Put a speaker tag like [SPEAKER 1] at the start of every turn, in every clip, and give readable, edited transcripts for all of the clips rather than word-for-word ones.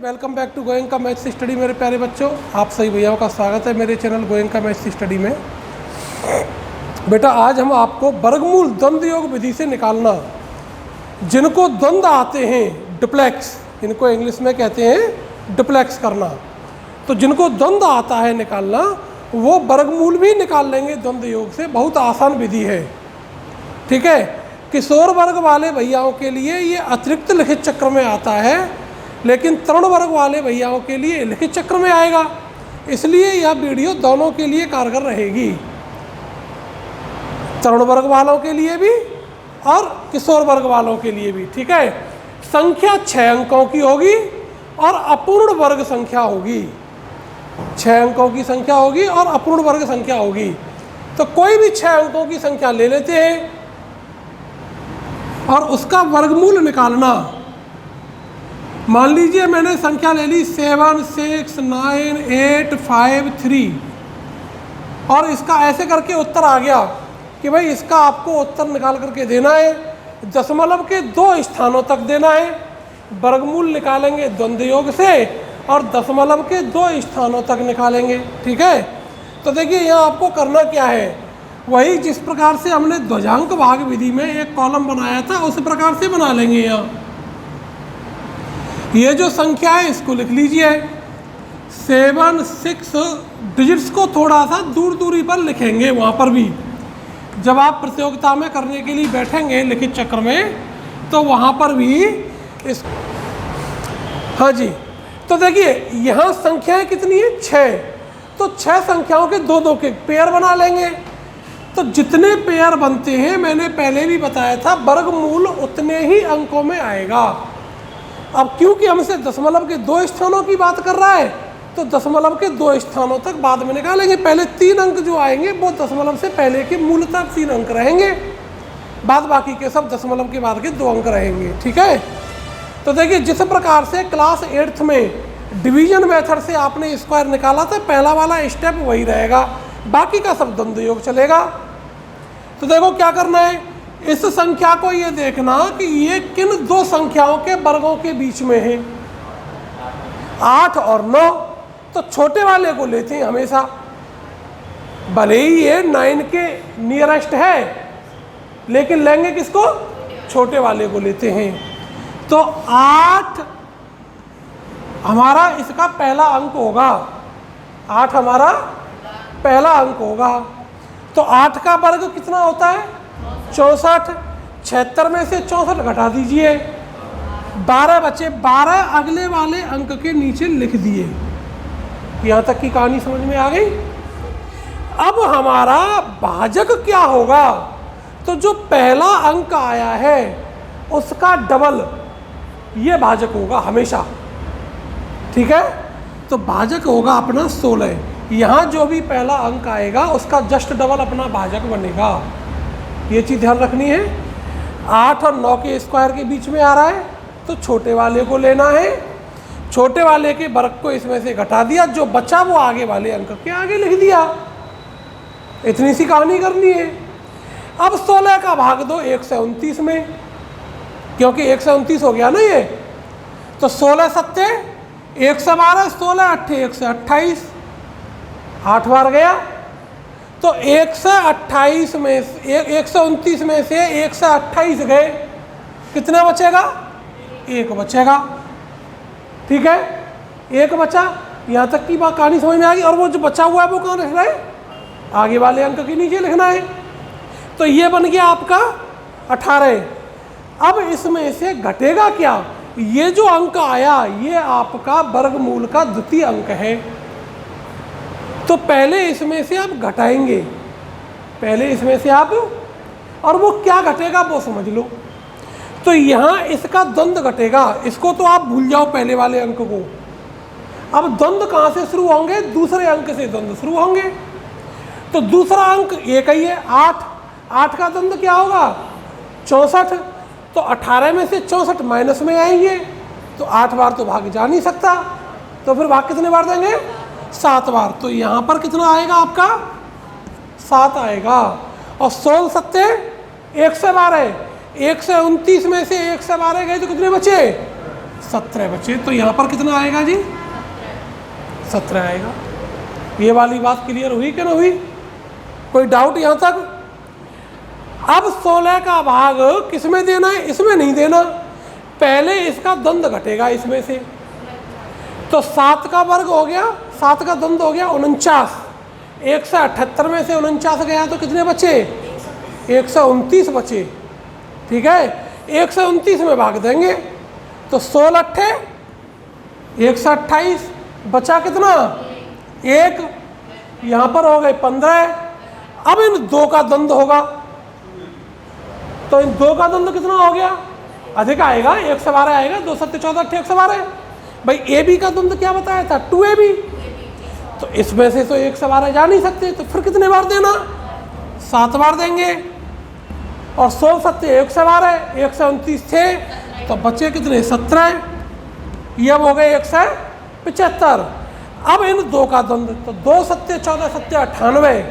[SPEAKER 1] Welcome back to going का maths study. मेरे प्यारे बच्चों, आप सभी भैयाओं का स्वागत है मेरे चैनल गोइंग का मैथ्स स्टडी में। बेटा, आज हम आपको वर्गमूल द्वंद्व योग विधि से निकालना, जिनको द्वंद्व आते हैं डुप्लेक्स, इनको इंग्लिश में कहते हैं डुप्लेक्स करना, तो जिनको द्वंद्व आता है निकालना वो वर्गमूल भी निकाल लेंगे द्वंद्व योग से। बहुत आसान विधि है, ठीक है। किशोर वर्ग वाले भैयाओं के लिए ये अतिरिक्त लिखित चक्र में आता है, लेकिन तरुण वर्ग वाले भैयाओं के लिए लिखित चक्र में आएगा, इसलिए यह वीडियो दोनों के लिए कारगर रहेगी, तरुण वर्ग वालों के लिए भी और किशोर वर्ग वालों के लिए भी, ठीक है। संख्या 6 अंकों की होगी और अपूर्ण वर्ग संख्या होगी। 6 अंकों की संख्या होगी और अपूर्ण वर्ग संख्या होगी। तो कोई भी 6 अंकों की संख्या ले लेते हैं और उसका वर्गमूल निकालना। मान लीजिए मैंने संख्या ले ली 7, 6, 9, 8, 5, 3 और इसका ऐसे करके उत्तर आ गया कि भाई इसका आपको उत्तर निकाल करके देना है, दशमलव के 2 स्थानों तक देना है। वर्गमूल निकालेंगे द्वंद्व योग से और दशमलव के 2 स्थानों तक निकालेंगे, ठीक है। तो देखिए यहाँ आपको करना क्या है, वही जिस प्रकार से हमने ध्वजांक भाग विधि में एक कॉलम बनाया था उस प्रकार से बना लेंगे। यहाँ ये जो संख्या है इसको लिख लीजिए। 7, 6 डिजिट्स को थोड़ा सा दूर दूरी पर लिखेंगे। वहाँ पर भी जब आप प्रतियोगिता में करने के लिए बैठेंगे लिखित चक्र में, तो वहाँ पर भी इस हाँ जी, तो देखिए यहाँ संख्याएं कितनी है 6, तो 6 संख्याओं के 2-2 के पेयर बना लेंगे। तो जितने पेयर बनते हैं मैंने पहले भी बताया था, वर्गमूल उतने ही अंकों में आएगा। अब क्योंकि हमसे दशमलव के 2 स्थानों की बात कर रहा है, तो दशमलव के 2 स्थानों तक बाद में निकालेंगे। पहले 3 अंक जो आएंगे वो दशमलव से पहले के मूलतः 3 अंक रहेंगे, बाद बाकी के सब दशमलव के बाद के 2 अंक रहेंगे, ठीक है। तो देखिए जिस प्रकार से क्लास 8th में डिवीजन मेथड से आपने स्क्वायर निकाला था, पहला वाला स्टेप वही रहेगा, बाकी का सब द्वंद्व योग चलेगा। तो देखो क्या करना है, इस संख्या को ये देखना कि ये किन 2 संख्याओं के वर्गों के बीच में है। 8 और 9, तो छोटे वाले को लेते हैं हमेशा, भले ही ये 9 के नियरेस्ट है, लेकिन लेंगे किसको, छोटे वाले को लेते हैं। तो 8 हमारा इसका पहला अंक होगा, 8 हमारा पहला अंक होगा। तो 8 का वर्ग कितना होता है 64, 76 में से 64 घटा दीजिए, 12 बचे। 12 अगले वाले अंक के नीचे लिख दिए। यहाँ तक की कहानी समझ में आ गई। अब हमारा भाजक क्या होगा, तो जो पहला अंक आया है उसका डबल ये भाजक होगा हमेशा, ठीक है। तो भाजक होगा अपना 16। यहाँ जो भी पहला अंक आएगा उसका जस्ट डबल अपना भाजक बनेगा, ये चीज़ ध्यान रखनी है। 8 और 9 के स्क्वायर के बीच में आ रहा है, तो छोटे वाले को लेना है, छोटे वाले के वर्ग को इसमें से घटा दिया, जो बचा वो आगे वाले अंक के आगे लिख दिया। इतनी सी कहानी करनी है। अब 16 का भाग दो 129 में, क्योंकि 129 हो गया ना ये, तो 16 सत्ते 112, 16 अट्ठे 128, 8 बार गया। तो 128 में 129 में से 128 गए, कितना बचेगा, 1 बचेगा, ठीक है। 1 बचा, यहाँ तक की बात कहानी समझ में आ गई। और वो जो बचा हुआ है वो कहाँ लिखना है, आगे वाले अंक के नीचे लिखना है। तो ये बन गया आपका 18। अब इसमें से घटेगा क्या, ये जो अंक आया ये आपका वर्गमूल का द्वितीय अंक है। तो पहले इसमें से आप घटाएंगे, पहले इसमें से आप, और वो क्या घटेगा वो समझ लो। तो यहाँ इसका द्वंद्व घटेगा, इसको तो आप भूल जाओ पहले वाले अंक को। अब द्वंद्व कहाँ से शुरू होंगे, दूसरे अंक से द्वंद्व शुरू होंगे। तो दूसरा अंक एक ही है 8, 8 का द्वंद्व क्या होगा 64। तो 18 में से 64 माइनस में आएंगे, तो 8 बार तो भाग जा नहीं सकता, तो फिर भाग कितने बार देंगे, 7 बार। तो यहाँ पर कितना आएगा आपका 7 आएगा। और 16 सत्ते 112, 129 में से 112 गए तो कितने बचे 17 बचे। तो यहाँ पर कितना आएगा जी? 17 आएगा। ये वाली बात क्लियर हुई कि ना हुई? कोई डाउट यहाँ तक? अब 16 का भाग किस में देना है? इसमें नहीं देना, पहले इसका दंड घटेगा इसमें से। तो 7 का वर्ग हो गया, 7 का दंड हो गया 49। 178 में से 49 गया तो कितने बचे? 129 बचे। ठीक है, 129 में भाग देंगे तो 16 अट्ठे 128, बचा कितना? 1। यहाँ पर हो गए 15। अब इन 2 का दंड होगा, तो इन 2 का दंड कितना हो गया? अधिक आएगा, 1 से 12 आएगा। 2 7 14 8 1 से 12। भाई ए बी का दंड क्या बताया था? 2ab। तो इसमें से तो 1 से 12 जा नहीं सकते, तो फिर कितने बार देना? 7 बार देंगे। और 16 7 1 से 12, 1 से 29 थे, तो बचे कितने? 17। ये अब हो गए 1 से 75। अब इन 2 का दंड, तो 2 7 14 7 98।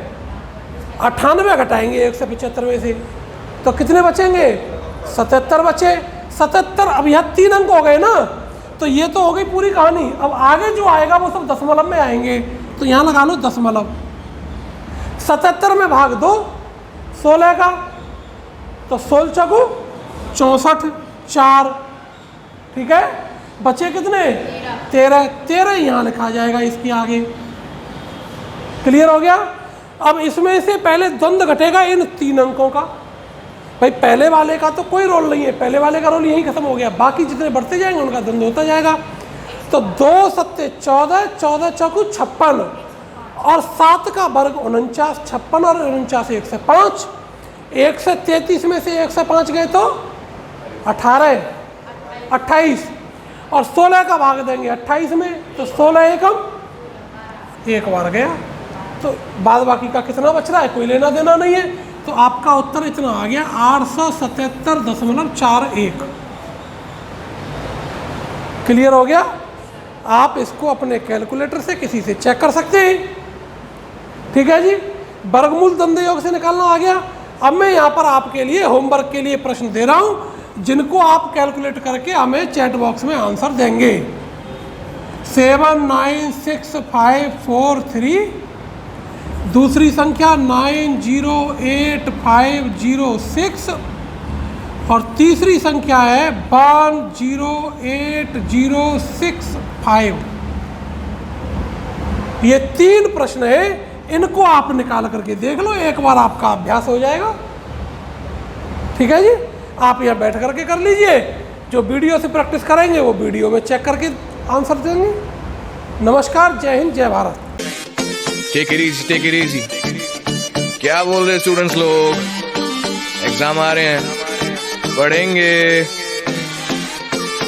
[SPEAKER 1] 98 घटाएंगे 1 से 75 में से, तो कितने बचेंगे? 77 बचे। 77। अब यहाँ 3 अंक हो गए ना, तो ये तो हो गई पूरी कहानी। अब आगे जो आएगा वो सब दशमलव में आएंगे, तो यहाँ लगा लो दशमलव। 77 में भाग दो 16 का, तो 16 चौको 64, 4। ठीक है, बचे कितने? 13। 13 यहाँ लिखा जाएगा इसके आगे। क्लियर हो गया? अब इसमें से पहले द्वंद्व घटेगा इन 3 अंकों का। भाई पहले वाले का तो कोई रोल नहीं है, पहले वाले का रोल यहीं खत्म हो गया, बाकी जितने बढ़ते जाएंगे उनका द्वंद्व होता जाएगा। तो 2 7 14, 14 चौको 56, और 7 का वर्ग 49, 56 और 49 1 से 5। 1 से 33 में से 1 से 5 गए तो 18, 28, और 16 का भाग देंगे 28 में, तो 16 एकम 1 बार गया। तो बाद बाकी का कितना बच रहा है? कोई लेना देना नहीं है। तो आपका उत्तर इतना आ गया 877.41। क्लियर हो गया? आप इसको अपने कैलकुलेटर से किसी से चेक कर सकते हैं। ठीक है जी, वर्गमूल द्वंद्व योग से निकालना आ गया। अब मैं यहाँ पर आपके लिए होमवर्क के लिए प्रश्न दे रहा हूँ, जिनको आप कैलकुलेट करके हमें चैट बॉक्स में आंसर देंगे। 7965543, दूसरी संख्या 908506, और तीसरी संख्या है 108065। ये 3 प्रश्न है, इनको आप निकाल करके देख लो, एक बार आपका अभ्यास हो जाएगा। ठीक है जी, आप यहाँ बैठ करके कर लीजिए, जो वीडियो से प्रैक्टिस करेंगे वो वीडियो में चेक करके आंसर देंगे। नमस्कार, जय हिंद, जय भारत।
[SPEAKER 2] Take it easy. क्या बोल रहे स्टूडेंट्स लोग? एग्जाम आ रहे हैं, पढ़ेंगे।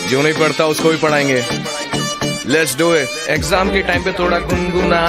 [SPEAKER 2] जो नहीं पढ़ता उसको भी पढ़ाएंगे। Let's do it. एग्जाम के टाइम पे थोड़ा गुनगुना